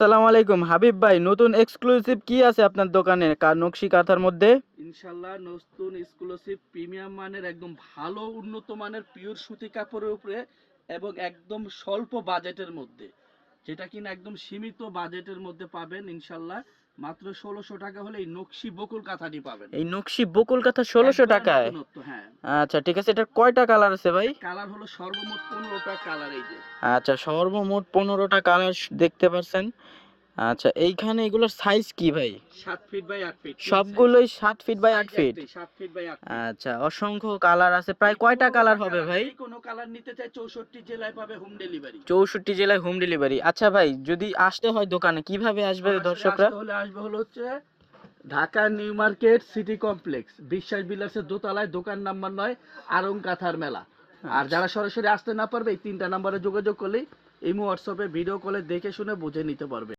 আসসালামু আলাইকুম হাবিব ভাই, নতুন এক্সক্লুসিভ কি আছে আপনার দোকানে নকশি কাঁথার মধ্যে? ইনশাল্লাহ নতুন এক্সক্লুসিভ প্রিমিয়াম মানের একদম ভালো উন্নত মানের পিওর সুতি কাপড়ের উপরে এবং একদম স্বল্প বাজেটের মধ্যে, যেটা কিনা একদম সীমিত বাজেটের মধ্যে পাবেন ইনশাল্লাহ। মাত্র 1600 টাকা হলে এই নকশি বকুল কাঁথাটি পাবেন। এই নকশি বকুল কাঁথা 1600 টাকায়? একবারে নতুনত্ব, হ্যাঁ। আচ্ছা ঠিক আছে, এটার কয়টা কালার আছে ভাই? কালার হলো সর্বমোট 15টা কালার, এই যে। আচ্ছা, সর্বমোট 15টা কালার দেখতে পাচ্ছেন। আচ্ছা, এইখানে এগুলোর সাইজ কি ভাই? 7 ফিট বাই 8 ফিট সবগুলোই 7 feet by 8 feet? 7 feet by 8 feet. আচ্ছা, অসংখ্য কালার আছে, প্রায় কয়টা কালার হবে ভাই? যে কোনো কালার নিতে চাই 64 জেলায় পাবে হোম ডেলিভারি। 64 জেলায় হোম ডেলিভারি। আচ্ছা ভাই, যদি আসতে হয় দোকানে কিভাবে আসবে দর্শকরা? আসবে হলো হচ্ছে Dhaka new market city complex বিশ্বাস বিলাসের দোতলায়, দোকান নাম্বার 9, আরং কাঁথার মেলা। আর যারা সরাসরি আসতে না পারবে এই 3টা নাম্বারে যোগাযোগ করলেই ইমো হোয়াটসঅ্যাপে ভিডিও কলে দেখে শুনে বুঝে নিতে পারবে।